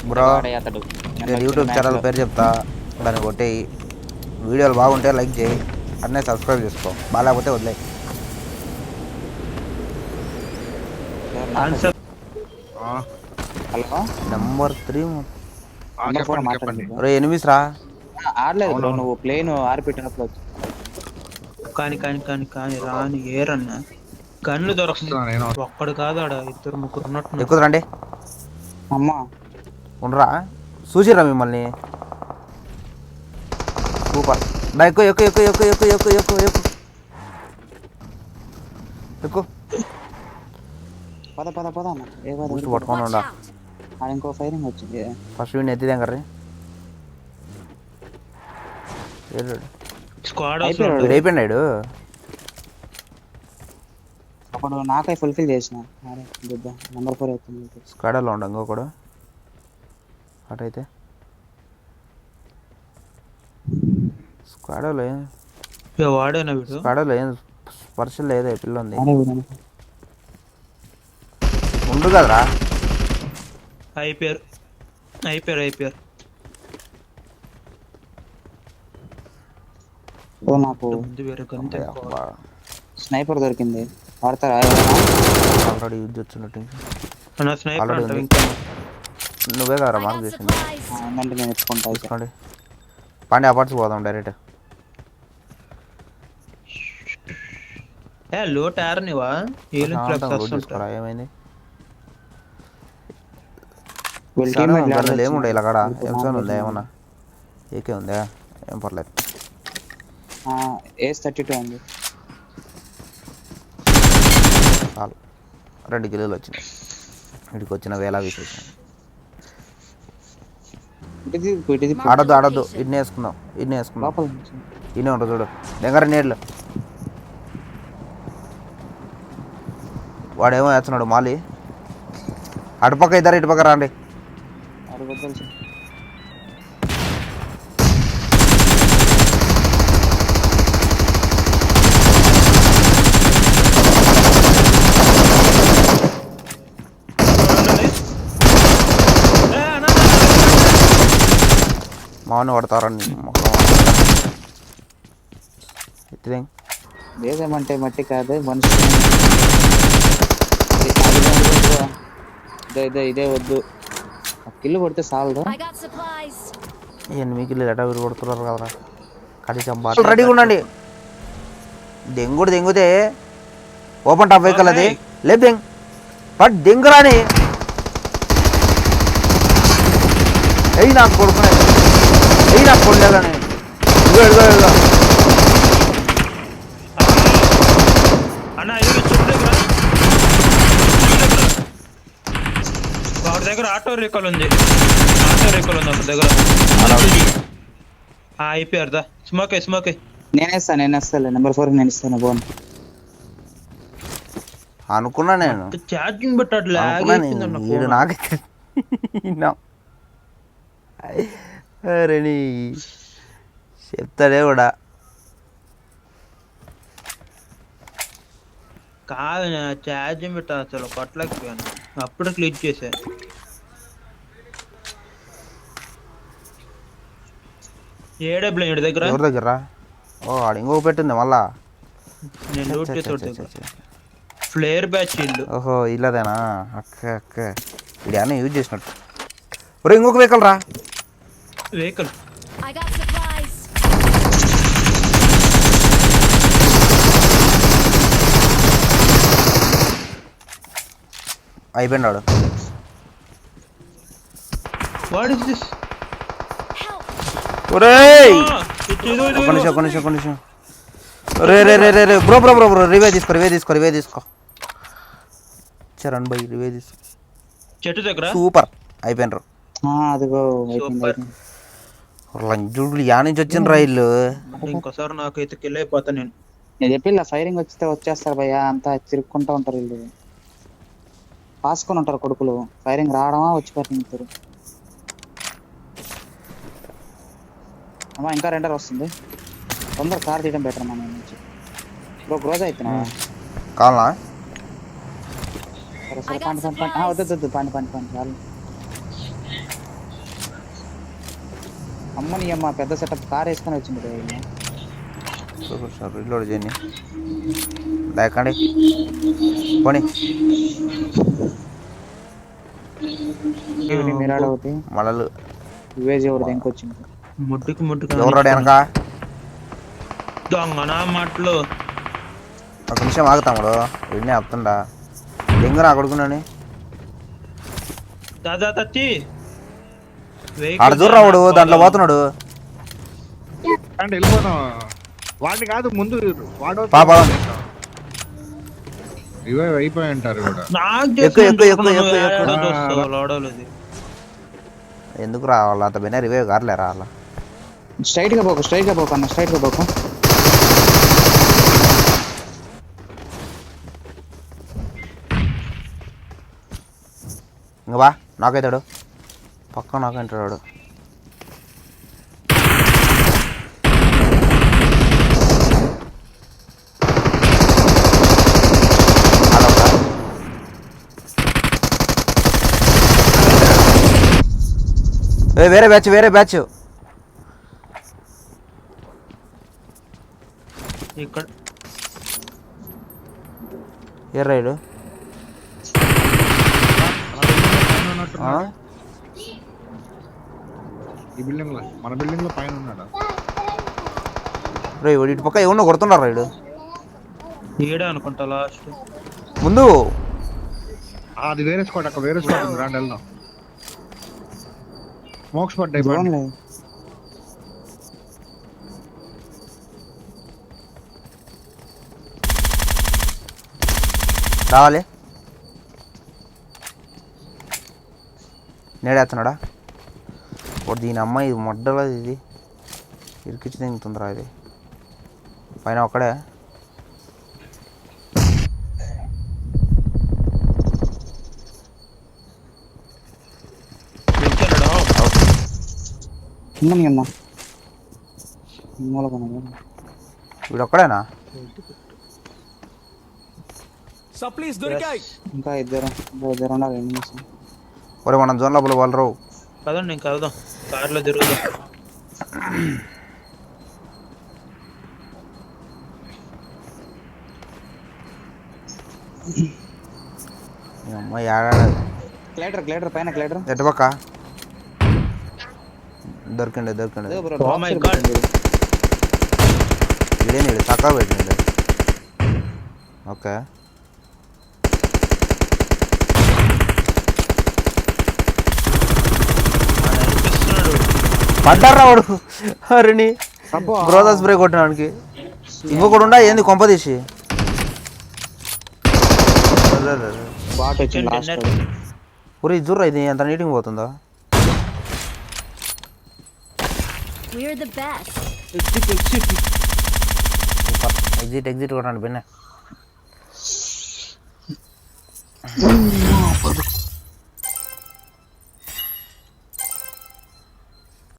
Bro అతడు నేను YouTube channel పేరు చెప్తా, దాన్ని కొట్టేయి. వీడియోలు బాగుంటే లైక్ చేయి, అన్నీ సబ్స్క్రైబ్ చేసుకో, బాగాలేకపోతే వదిలేయి. హలో నెంబర్ 3 మాట్లాడండి. ఎనిమిస్ రా. ఆడలేదు బ్రో, నువ్వు ప్లేన్ ఆర్పిటప్పుడు కానీ రాని ఏరన్నా గన్లు దొరుకుతున్నాయి. ఒక్కడు కాదు, ఆడ 2-3 ఉన్నట్టు. ఎక్కువ రండి అమ్మా ఉండరా, చూసిరా మిమ్మల్ని. సూపర్ దా, ఎక్కువ ఎక్కువ ఎక్కువ ఎక్కువ ఎక్కువ ఎక్కువ ఎక్కువ ఎక్కువ ఎక్కువ పద పద పద అన్న. బూస్ట్ పట్టుకొని ఉండా. ఇంకో ఫైరింగ్ వచ్చింది. ఫస్ట్ వీడిని ఎత్తిదేం కర్రీ స్క్వాడ్ వీడు అయిపోయినాడు. అప్పుడు నాకై ఫుల్ఫిల్ చేసిన నెంబర్ 4 అవుతుంది. స్క్వాడర్లో ఉండ ఇంకొకడు అటైతే. స్క్వాడర్లో వాడేనా వీడు? స్క్వాడర్లో ఏం స్పర్శ లేదే, పిల్ల ఉంది. ఉండు కదరా. అయిపోయారు. నాకు ముందు వేరే గన్ స్నైపర్ దొరికింది. వాడతారా? ఆల్రెడీ యూజ్ చేస్తున్నట్టు. స్నైపర్ ఆల్రెడీ ఉంది. నువ్వే కదరా మార్క్ చేసింది. ఉందంటే నేను ఎత్తుకుంటా. తీసుకోండి పాండి, అపార్ట్స్ పోదాం డైరెక్ట్. లోట్ ఆరనివా తీసుకోరా, ఏమైంది? టీమ్మేట్ గన్నులు ఏముండే ఇలా కాడ? ఎంసన్ ఉందా ఏమన్నా? ఏకే ఉందా? ఏం పర్లేదు. AS-32 ఉంది. చాలు 2 కిలోలు వచ్చింది. వీడికి వచ్చిన వేళ విశేషం. ఆడద్దు ఇన్నే వేసుకుందాం. ఇన్నే ఉంటుంది చూడు దగ్గర నీళ్ళు. వాడేమో వేస్తున్నాడు మాలి. అటుపక్క ఇద్దరు ఇటుపక్క రాండి. మామూలు పడతారండి. దేశమంటే మట్టి కాదు మనిషి. ఇదే వద్దు, కిల్లు కొడితే చాలదు. మీకు ఎటా వీరు కొడుతున్నారు కదరా. కనీసం రెడీగా ఉండండి. దెంగుతే ఓపెన్ టాప్ వెహికల్ అది. లేదు దెంగ్ బట్ దెంగురాని ఎయ్యి నాకు కొడుకునే, ఎయ్యి నాకు కొడలేదని. ఇదిగో వాడి దగ్గర ఆటో రేకల్ ఉంది ఒక దగ్గర. అయిపోయారు. స్మోక్ నేనేస్తాను నెంబర్ 4 నేను ఇస్తాను. బోన్ అనుకున్నా నేను. ఛార్జింగ్ పెట్టాడు. వీడు నాకైతే రెడీ చెప్తాడే కూడా. కాదు, ఛార్జింగ్ పెట్టా అసలు కొట్టలేకపోయాను. అప్పుడు క్లిక్ చేసా. ఏడబ్ల్యూ దగ్గర ఎవరి దగ్గర? ఓ ఆడు ఇంకొక పెట్టింది మళ్ళా. నేను లూట్ చేసే ఫ్లేర్ బ్యాచ్ ఇల్లు. ఓహో ఇల్లదేనా? అక్క ఇది అన్నీ యూజ్ చేసినట్టు. ఒరే ఇంకొక వెహికల్ రా. వెహికల్ అయిపోయినాడు. ఒక్క నిమిషం. రే బ్రో రివే తీసుకో. చరణ్ బై రివే తీసుకో. చెట్టు దగ్గర సూపర్ అయిపోయినరు. లంజుడు యా నుంచి వచ్చిన రైళ్ళు. ఇంకోసారి నాకైతే కిల్ అయిపోతా. నేను చెప్పి ఫైరింగ్ వచ్చితే వచ్చేస్తారు భయ్యా, అంతా తిరుక్కుంటా ఉంటారు వీళ్ళు. పాసుకొని ఉంటారు కొడుకులు. ఫైరింగ్ రావడమా వచ్చి పరిగెత్తారు. అమ్మా ఇంకా రెండర్ వస్తుంది. తొందర కార్ తీయడం బెటర్ అమ్మా. నుంచి బ్రో గ్రోజ్ అవుతున్నా కావాలా? సరే పండి పండి పండి వద్దు పండి పండి పండి చాలు. అమ్మని అమ్మ పెద్ద సెటప్ కార్ వేసుకొని వచ్చింది భయ్యా ఈయన. సూపర్ సార్ రీలోడ్ చేయండి లేకండి పోనీ ఈవినింగ్ మిరాడ్ ఒకటి మళ్ళీ యువేజ్ ఎవరిది ఇంకొచ్చింది. ముట్టుకు ఎవరు రాడు వెనక దొంగ నా మాటలు. ఒక నిమిషం ఆగుతాముడు వీడిని ఆపుతుండా దెంగురా కొడుకునని దాదా తచ్చి ఆడ చూడరా వాడు దాంట్లో పోతున్నాడు అంటే వెళ్ళిపోతాం వాడిని కాదు ముందు వాడు పాప రివైవ్ అయిపోయి ఉంటారు కూడా. నాకు ఎక్కు, ఎక్కు, ఎక్కు, ఎక్కు, ఎక్కు. ఏడో చూస్తావు లోడోలది. ఎందుకు రావాల అంత బిన్న రివైవ్ కారలే రావాల స్ట్రైట్ గా పోకు అన్న స్ట్రైట్ గా పోకు. ఇంకా బా నాకైతాడు పక్క నాకంటాడు వాడు వేరే బ్యాచ్ ఇక్కడ ఏ రైడు ఈ బిల్డింగ్ లో మన బిల్డింగ్ లో పైన ఉన్నాడా? రే ఇటు పక్క ఏమన్నా కొడుతున్నారు రైడు ఏడే అనుకుంటా లాస్ట్. ముందు అది వేరే స్పాట్ అక్కడ వేరే స్పాట్ ఉంది రాండి వెళ్దాం. స్మోక్స్ పడ్డాయి డ్రోన్ బండి. లేదు. రావాలి నేడేస్తున్నాడా వాడు దీని అమ్మాయి మొడ్డలో ఇది ఇరికిచ్చి తింగుతుందిరా ఇది పైన ఒక్కడే అమ్మని అమ్మ మూలకొన వీడు ఒక్కడేనా ఇంకా ఇద్దరు ఉండాలి. ఏం చేస్తాం ఒరే మనం జోన్ లోపల వాళ్ళు రావు కదండి ఇంకా వెళ్దాం కార్లో తిరుగుదాం. ఈ అమ్మాయి ఆడాడు క్లైడర్ పైన క్లైడర్ ఎటు పక్క దొరికిండే Oh my God. ఇదేంటి వీడు చక్కగా పెట్టిండే ఓకే పడ్డారా వాడు అరేని బ్రోదర్స్ బ్రేక్ కొట్టడానికి ఇంకొకటి ఉండా ఏంది కొంప తీసి బాట్ వచ్చింది లాస్ట్. ఊరి జుర్రా ఇది ఎంత నీటింగ్ పోతుందా We're the best. ఎగ్జిట్ కొట్టండి బిన్న